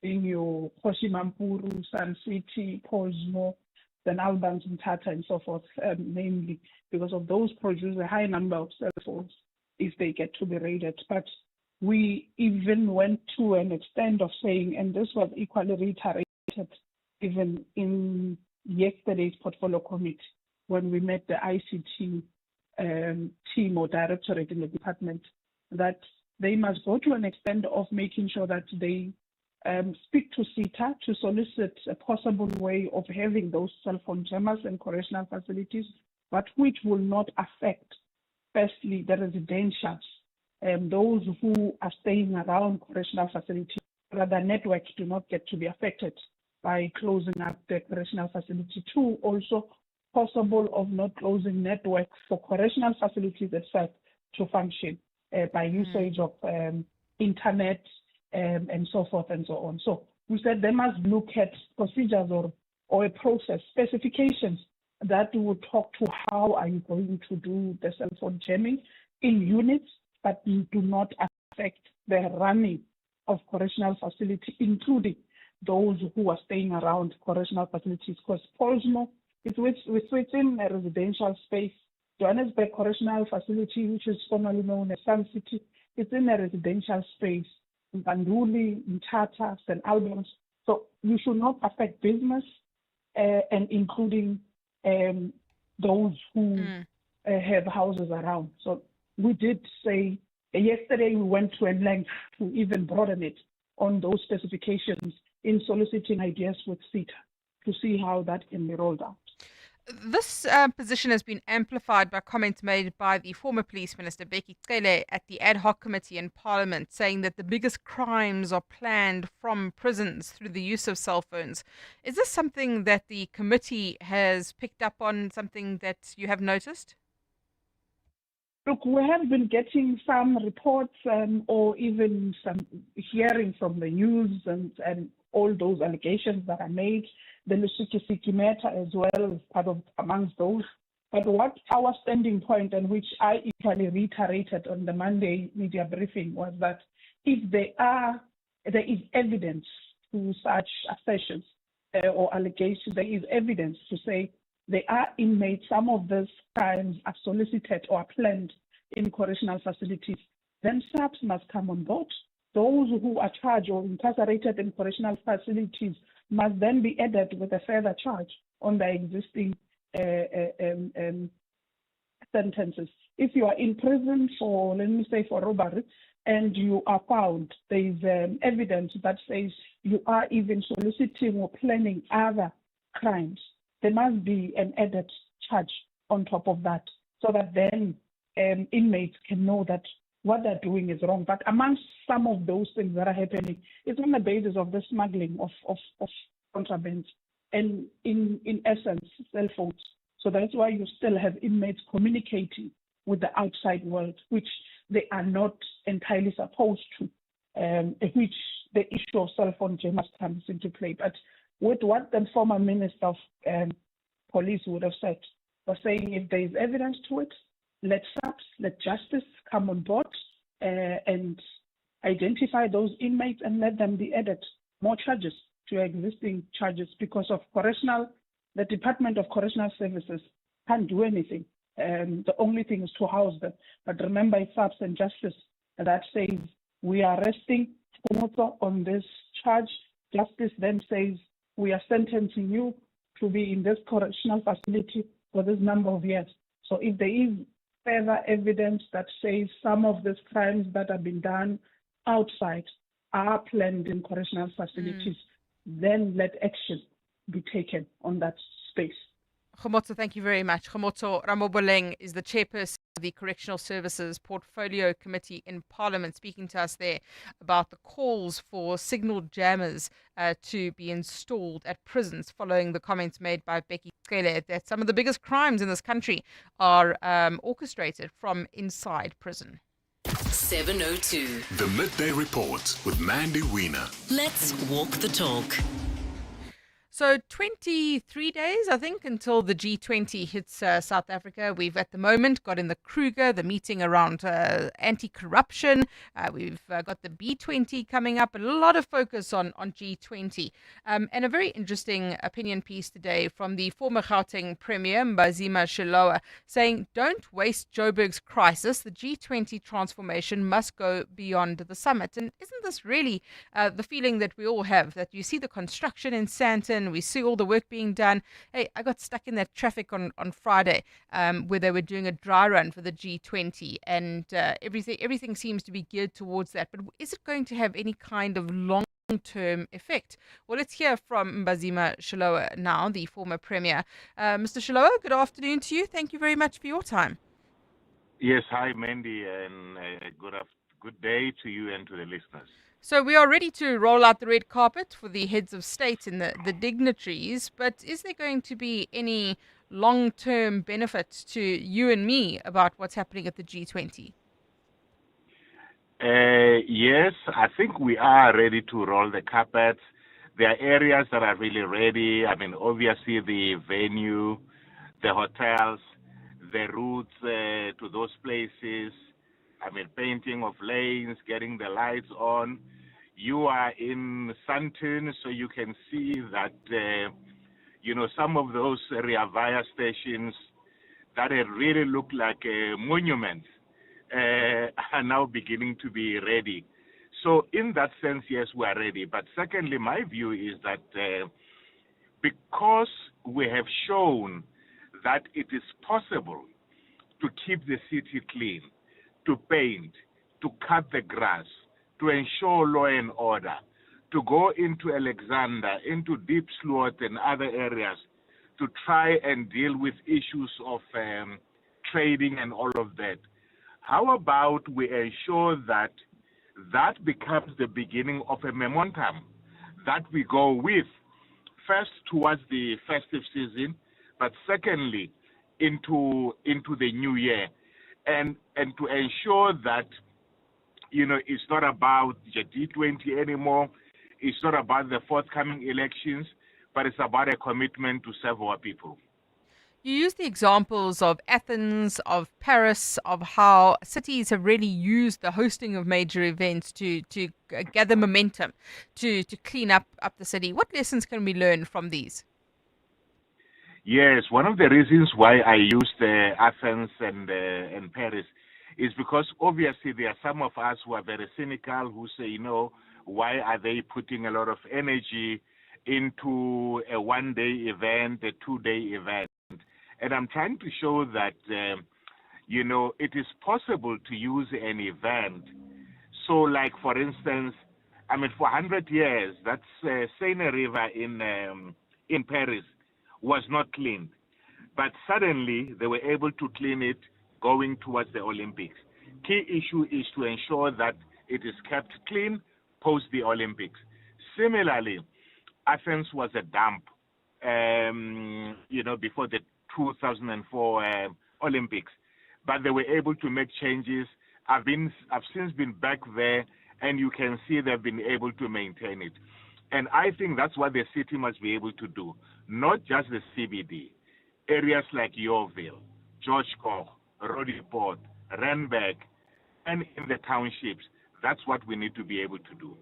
In your Koshimampuru, Sun City, Cosmo, then Albans and Tata and so forth, mainly because of those produce a high number of cell phones if they get to be raided. But we even went to an extent of saying, and this was equally reiterated even in yesterday's Portfolio Committee when we met the ICT team or directorate in the department, that they must go to an extent of making sure that they speak to CETA to solicit a possible way of having those cell phone jammers in correctional facilities, but which will not affect, firstly, the residential those who are staying around correctional facilities, rather networks do not get to be affected by closing up the correctional facility. Two, also possible of not closing networks for correctional facilities itself to function by usage of internet and so forth and so on. So we said they must look at procedures or a process, specifications that would talk to how are you going to do the cell phone jamming in units, but you do not affect the running of correctional facility, including those who are staying around correctional facilities, because Polsmo, it's within a residential space. Johannesburg Correctional Facility, which is formerly known as Sun City, it's in a residential space. In Banduli, in Tata, St. Albans. So you should not affect business, and including those who have houses around. So we did say yesterday we went to a length to even broaden it on those specifications in soliciting ideas with CETA to see how that can be rolled out. This position has been amplified by comments made by the former police minister, Becky Cele, at the ad hoc committee in Parliament, saying that the biggest crimes are planned from prisons through the use of cell phones. Is this something that the committee has picked up on, something that you have noticed? Look, we have been getting some reports or even some hearing from the news and all those allegations that are made. The Lusiki matter as well is part of amongst those. But what our standing point, and which I equally reiterated on the Monday media briefing, was that if there is evidence to such assertions or allegations, there is evidence to say there are inmates, some of these crimes are solicited or are planned in correctional facilities, then SAPS must come on board. Those who are charged or incarcerated in correctional facilities must then be added with a further charge on the existing sentences. If you are in prison for, let me say, for robbery, and you are found, there is evidence that says you are even soliciting or planning other crimes, there must be an added charge on top of that, so that then inmates can know that what they're doing is wrong. But amongst some of those things that are happening, it's on the basis of the smuggling of contraband and in essence, cell phones. So that's why you still have inmates communicating with the outside world, which they are not entirely supposed to, which the issue of cell phone jammers comes into play. But with what the former Minister of Police would have said, was saying if there is evidence to it, let SAPS, let justice come on board and identify those inmates and let them be added more charges to existing charges, because of the Department of Correctional Services can't do anything. The only thing is to house them. But remember, it's SAPS and justice that says we are arresting Kumuto on this charge. Justice then says we are sentencing you to be in this correctional facility for this number of years. So if there is further evidence that says some of these crimes that have been done outside are planned in correctional facilities, then let action be taken on that space. Khomotso, thank you very much. Khomotso Ramoboleng is the chairperson of the Correctional Services Portfolio Committee in Parliament, speaking to us there about the calls for signal jammers to be installed at prisons, following the comments made by Becky Cele that some of the biggest crimes in this country are orchestrated from inside prison. 702. The Midday Report with Mandy Wiener. Let's walk the talk. So 23 days, I think, until the G20 hits South Africa. We've at the moment got in the Kruger, the meeting around anti-corruption. We've got the B20 coming up, a lot of focus on G20. And a very interesting opinion piece today from the former Gauteng Premier, Mbazima Shilowa, saying, don't waste Joburg's crisis. The G20 transformation must go beyond the summit. And isn't this really the feeling that we all have, that you see the construction in Sandton, we see all the work being done. Hey, I got stuck in that traffic on Friday where they were doing a dry run for the G20, and everything seems to be geared towards that. But is it going to have any kind of long-term effect? Well, let's hear from Mbazima Shilowa now, the former Premier. Mr. Shilowa, good afternoon to you. Thank you very much for your time. Yes, hi, Mandy, and good day to you and to the listeners. So we are ready to roll out the red carpet for the heads of state and the dignitaries, but is there going to be any long-term benefit to you and me about what's happening at the G20? Yes, I think we are ready to roll the carpet. There are areas that are really ready. I mean, obviously the venue, the hotels, the routes to those places. I mean, painting of lanes, getting the lights on. You are in Sandton, so you can see that, some of those Rea Vaya stations that had really looked like monuments are now beginning to be ready. So in that sense, yes, we are ready. But secondly, my view is that because we have shown that it is possible to keep the city clean, to paint, to cut the grass, to ensure law and order, to go into Alexander, into Deep Sloot and other areas to try and deal with issues of trading and all of that. How about we ensure that that becomes the beginning of a momentum that we go with, first towards the festive season, but secondly into the new year, and to ensure that it's not about the G20 anymore, it's not about the forthcoming elections, but it's about a commitment to serve our people. You use the examples of Athens, of Paris, of how cities have really used the hosting of major events to gather momentum, to clean up the city. What lessons can we learn from these? Yes, one of the reasons why I used Athens and Paris is because obviously there are some of us who are very cynical, who say, why are they putting a lot of energy into a one-day event, a two-day event? And I'm trying to show that, it is possible to use an event. So, like, for instance, for 100 years, that Seine River in Paris was not cleaned. But suddenly, they were able to clean it going towards the Olympics. Key issue is to ensure that it is kept clean post the Olympics. Similarly, Athens was a dump, before the 2004 Olympics, but they were able to make changes. I've since been back there, and you can see they've been able to maintain it. And I think that's what the city must be able to do, not just the CBD. Areas like Yeoville, George Koch, Roodepoort, Randburg, and in the townships, that's what we need to be able to do.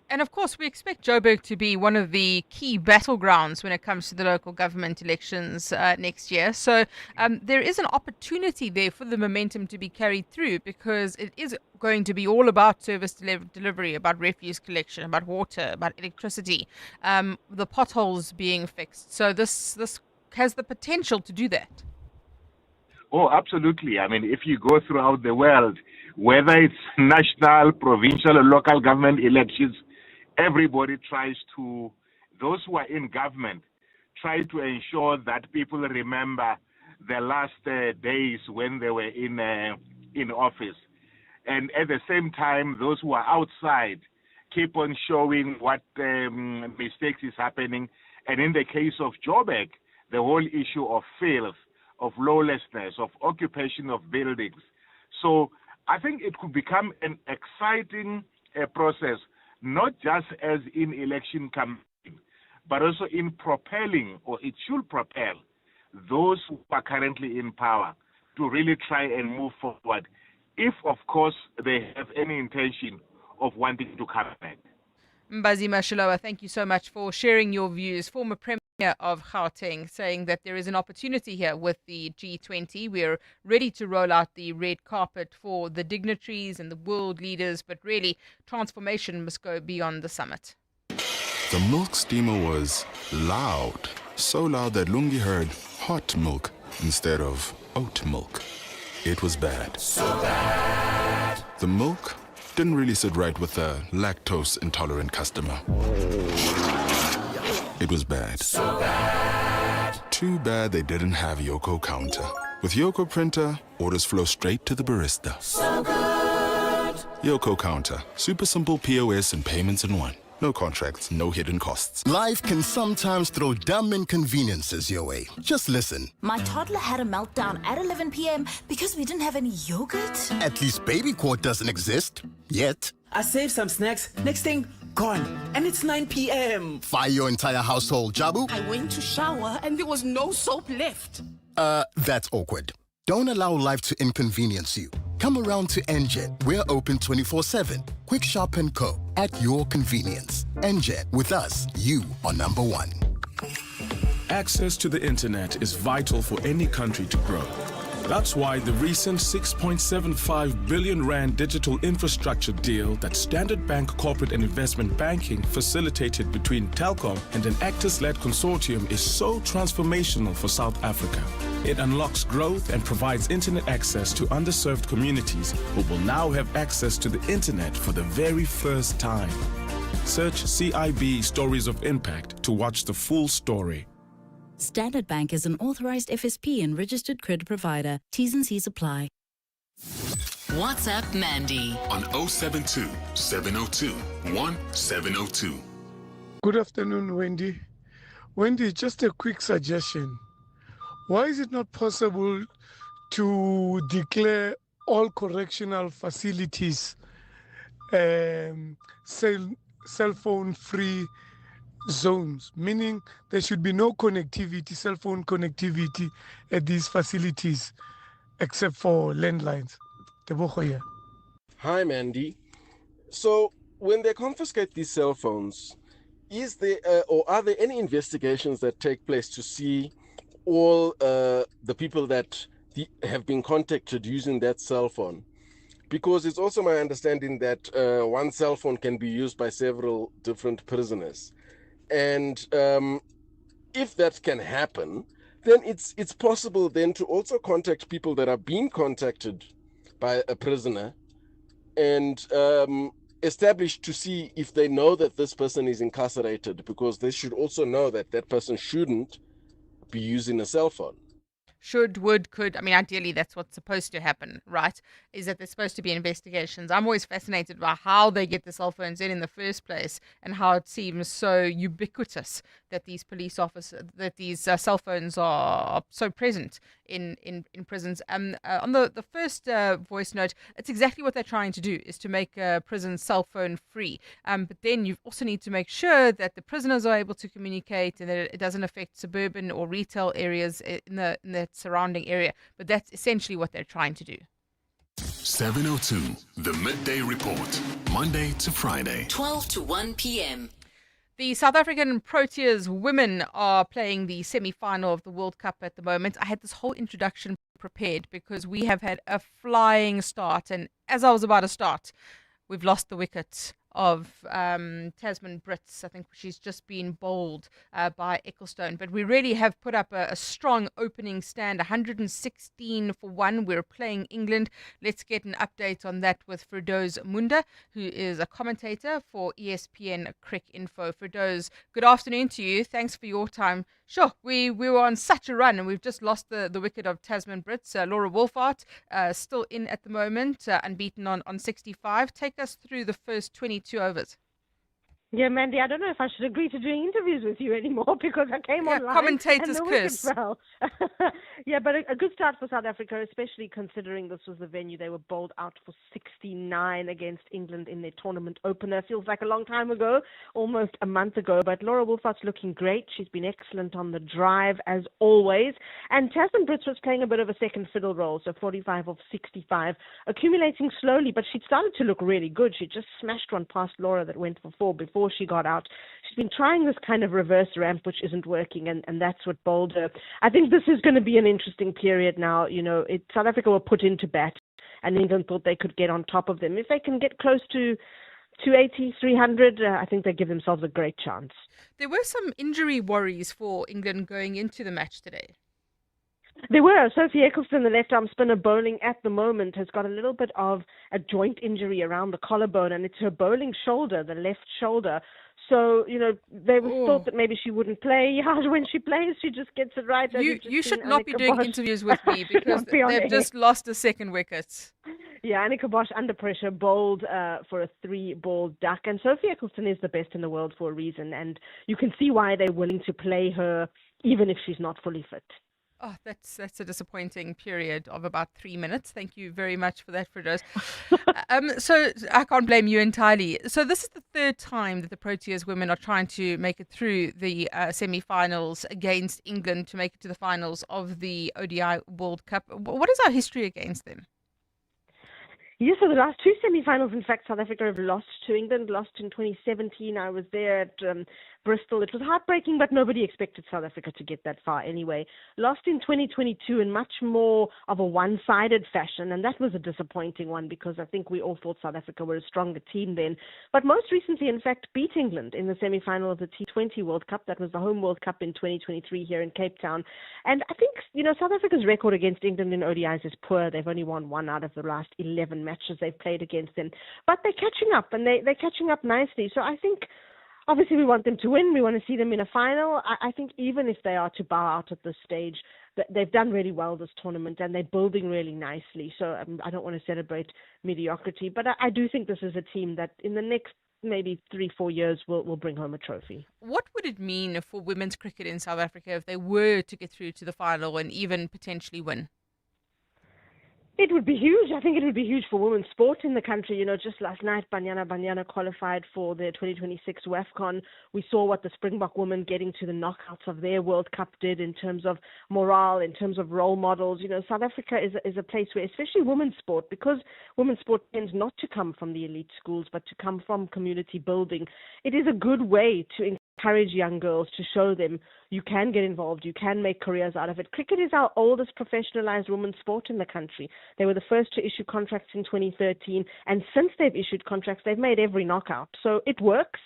And of course, we expect Joburg to be one of the key battlegrounds when it comes to the local government elections next year. So there is an opportunity there for the momentum to be carried through, because it is going to be all about service delivery, about refuse collection, about water, about electricity, the potholes being fixed. So this has the potential to do that. Oh, absolutely. If you go throughout the world, whether it's national, provincial, or local government elections, everybody tries to, those who are in government, try to ensure that people remember the last days when they were in office. And at the same time, those who are outside keep on showing what mistakes is happening. And in the case of Joburg, the whole issue of filth, of lawlessness, of occupation of buildings. So I think it could become an exciting process, not just as in election campaign, but also in propelling, or it should propel, those who are currently in power to really try and move forward, if, of course, they have any intention of wanting to come back. Mbazi Mashilowa, thank you so much for sharing your views. Former Premier of Gauteng, saying that there is an opportunity here with the G20. We're ready to roll out the red carpet for the dignitaries and the world leaders, but really transformation must go beyond the summit. The milk steamer was loud, so loud that Lungi heard hot milk instead of oat milk. It was bad. So bad. The milk didn't really sit right with a lactose-intolerant customer. It was bad. So bad. Too bad they didn't have Yoko counter. With Yoko Printer, orders flow straight to the barista. So good. Yoko Counter. Super simple POS and payments in one. No contracts, no hidden costs. Life can sometimes throw dumb inconveniences your way. Just listen. My toddler had a meltdown at 11 p.m. because we didn't have any yogurt. At least baby quart doesn't exist. Yet. I saved some snacks. Next thing, gone. And it's 9 p.m. Fire your entire household, Jabu. I went to shower and there was no soap left. That's awkward. Don't allow life to inconvenience you. Come around to NJET. We're open 24/7. Quick, sharp, and co. At your convenience. NJET. With us, you are number one. Access to the internet is vital for any country to grow. That's why the recent 6.75 billion rand digital infrastructure deal that Standard Bank Corporate and Investment Banking facilitated between Telkom and an Actors-led consortium is so transformational for South Africa. It unlocks growth and provides internet access to underserved communities who will now have access to the internet for the very first time. Search CIB Stories of Impact to watch the full story. Standard Bank is an authorized FSP and registered credit provider. T's and C's apply. WhatsApp Mandy on 072 702 1702. Good afternoon, Wendy. Wendy, just a quick suggestion. Why is it not possible to declare all correctional facilities cell phone free zones, meaning there should be no connectivity, cell phone connectivity at these facilities except for landlines? Hi, Mandy. So, when they confiscate these cell phones, is there or are there any investigations that take place to see all the people that have been contacted using that cell phone? Because it's also my understanding that one cell phone can be used by several different prisoners. And if that can happen, then it's possible then to also contact people that are being contacted by a prisoner and establish to see if they know that this person is incarcerated, because they should also know that that person shouldn't be using a cell phone. Should, would, could. I mean, ideally, that's what's supposed to happen, right? Is that there's supposed to be investigations. I'm always fascinated by how they get the cell phones in the first place, and how it seems so ubiquitous that these police officers, that these cell phones are so present in prisons. On the first voice note, it's exactly what they're trying to do, is to make prisons cell phone free. But then you also need to make sure that the prisoners are able to communicate and that it doesn't affect suburban or retail areas in the surrounding area. But that's essentially what they're trying to do. 702, the Midday Report, Monday to Friday, 12 to 1 p.m. The South African Proteas women are playing the semi-final of the World Cup at the moment. I had this whole introduction prepared because we have had a flying start. And as I was about to start, we've lost the wicket of Tasman Brits. I think she's just been bowled by Ecclestone. But we really have put up a strong opening stand, 116 for 1. We're playing England. Let's get an update on that with Firdoz Munda, who is a commentator for ESPN Crick Info. Firdoz, good afternoon to you. Thanks for your time. Sure, we were on such a run and we've just lost the wicket of Tasman Brits. Laura Wolfhard still in at the moment, unbeaten on 65. Take us through the first 22 overs. Yeah, Mandy, I don't know if I should agree to doing interviews with you anymore because I came online commentators and the curse. wicket fell. Yeah, but a good start for South Africa, especially considering this was the venue they were bowled out for 69 against England in their tournament opener. Feels like a long time ago, almost a month ago, but Laura Wolfhard's looking great. She's been excellent on the drive as always. And Tasman Brits was playing a bit of a second fiddle role, so 45 of 65, accumulating slowly, but she'd started to look really good. She just smashed one past Laura that went for 4 before she got out. She's been trying this kind of reverse ramp, which isn't working, and that's what bowled her. I think this is going to be an interesting period now. You know, South Africa were put into bat, and England thought they could get on top of them. If they can get close to 280, 300, I think they give themselves a great chance. There were some injury worries for England going into the match today. There were. Sophie Ecclestone, the left-arm spinner bowling at the moment, has got a little bit of a joint injury around the collarbone, and it's her bowling shoulder, the left shoulder. So, they thought that maybe she wouldn't play. Yeah, when she plays, she just gets it right. You should not be doing interviews with me because they've just lost a second wicket. Yeah, Annika Bosch under pressure bowled for a 3-ball duck. And Sophie Eccleston is the best in the world for a reason. And you can see why they're willing to play her even if she's not fully fit. Oh, that's a disappointing period of about 3 minutes. Thank you very much for that, Firdaus. So I can't blame you entirely. So this is the third time that the Proteas women are trying to make it through the semi-finals against England to make it to the finals of the ODI World Cup. What is our history against them? Yes, so the last 2 semi-finals, in fact, South Africa have lost to England, lost in 2017. I was there at Bristol. It was heartbreaking, but nobody expected South Africa to get that far anyway. Lost in 2022 in much more of a one-sided fashion, and that was a disappointing one because I think we all thought South Africa were a stronger team then. But most recently, in fact, beat England in the semi-final of the T20 World Cup. That was the home World Cup in 2023 here in Cape Town. And I think, South Africa's record against England in ODIs is poor. They've only won 1 out of the last 11 matches they've played against them. But they're catching up, and they're catching up nicely. So I think, obviously, we want them to win. We want to see them in a final. I think even if they are to bow out at this stage, they've done really well this tournament, and they're building really nicely. So I don't want to celebrate mediocrity, but I do think this is a team that in the next maybe 3-4 years will bring home a trophy. What would it mean for women's cricket in South Africa if they were to get through to the final and even potentially win? It would be huge. I think it would be huge for women's sport in the country. Just last night, Banyana qualified for the 2026 WAFCON. We saw what the Springbok women getting to the knockouts of their World Cup did in terms of morale, in terms of role models. South Africa is a place where, especially women's sport, because women's sport tends not to come from the elite schools, but to come from community building. It is a good way to encourage young girls, to show them you can get involved, you can make careers out of it. Cricket is our oldest professionalized women's sport in the country. They were the first to issue contracts in 2013, and since they've issued contracts, they've made every knockout. So it works,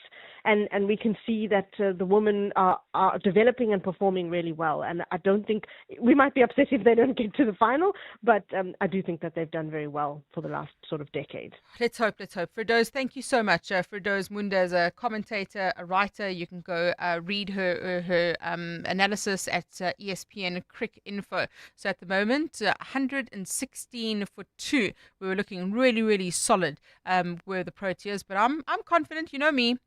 and we can see that the women are developing and performing really well. And I don't think, we might be upset if they don't get to the final, but I do think that they've done very well for the last sort of decade. Let's hope. Firdaus, thank you so much. Firdaus Munda is a commentator, a writer. You can go read her analysis at ESPN Crick Info. So at the moment, 116 for 2. We were looking really, really solid were the Proteas, but I'm confident. You know me,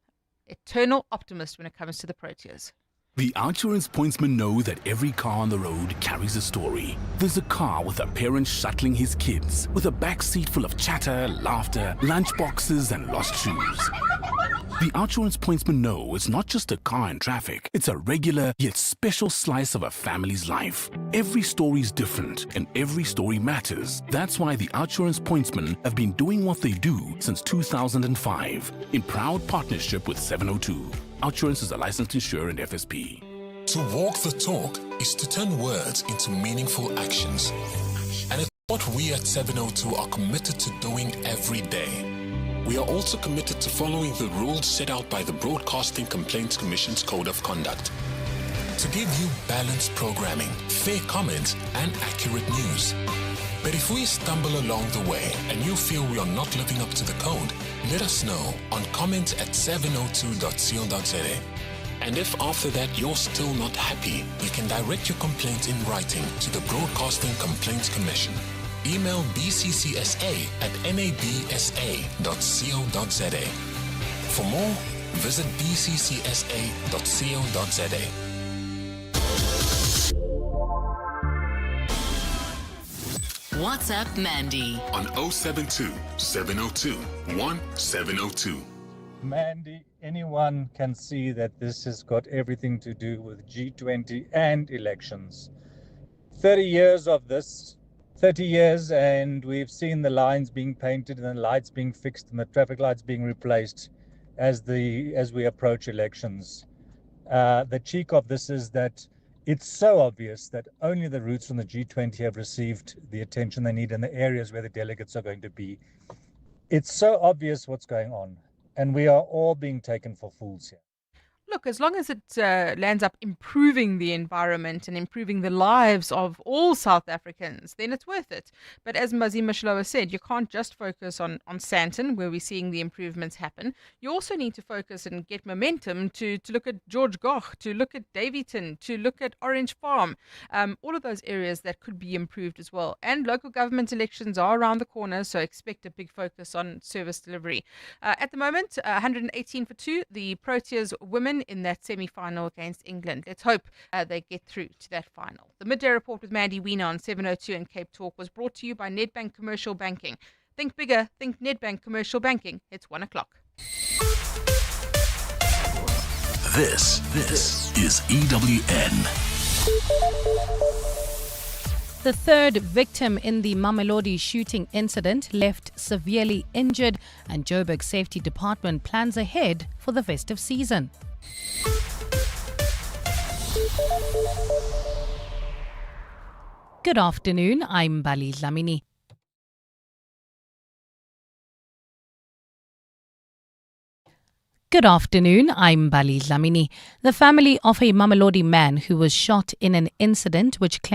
eternal optimist when it comes to the Proteas. The Outsurance pointsmen know that every car on the road carries a story. There's a car with a parent shuttling his kids, with a back seat full of chatter, laughter, lunchboxes, and lost shoes. The Outsurance pointsmen know it's not just a car in traffic, it's a regular yet special slice of a family's life. Every story's different, and every story matters. That's why the Outsurance pointsmen have been doing what they do since 2005, in proud partnership with 702. Outsurance is a licensed insurer and FSP. To walk the talk is to turn words into meaningful actions. And it's what we at 702 are committed to doing every day. We are also committed to following the rules set out by the Broadcasting Complaints Commission's Code of Conduct. To give you balanced programming, fair comments, and accurate news. But if we stumble along the way and you feel we are not living up to the code, let us know on comment@702.co.za. And if after that you're still not happy, you can direct your complaint in writing to the Broadcasting Complaints Commission. Email bccsa@nabsa.co.za. For more, visit bccsa.co.za. WhatsApp Mandy on 072 702 1702. Mandy, anyone can see that this has got everything to do with G20 and elections. 30 years of this, 30 years, and we've seen the lines being painted and the lights being fixed and the traffic lights being replaced as we approach elections. The cheek of this is that it's so obvious that only the routes from the G20 have received the attention they need in the areas where the delegates are going to be. It's so obvious what's going on, and we are all being taken for fools here. Look, as long as it lands up improving the environment and improving the lives of all South Africans, then it's worth it. But as Mazima Shlowa said, you can't just focus on Sandton, where we're seeing the improvements happen. You also need to focus and get momentum to look at George Goch, to look at Davyton, to look at Orange Farm, all of those areas that could be improved as well. And local government elections are around the corner, so expect a big focus on service delivery. At the moment, 118 for 2, the Proteas women in that semi-final against England. Let's hope they get through to that final. The Midday Report with Mandy Wiener on 702 and Cape Talk was brought to you by Nedbank Commercial Banking. Think bigger, think Nedbank Commercial Banking. It's 1 o'clock. This is EWN. The third victim in the Mamelodi shooting incident left severely injured, and Joburg Safety Department plans ahead for the festive season. Good afternoon, I'm Bali Dlamini. Good afternoon, I'm Bali Dlamini. The family of a Mamelodi man who was shot in an incident which claimed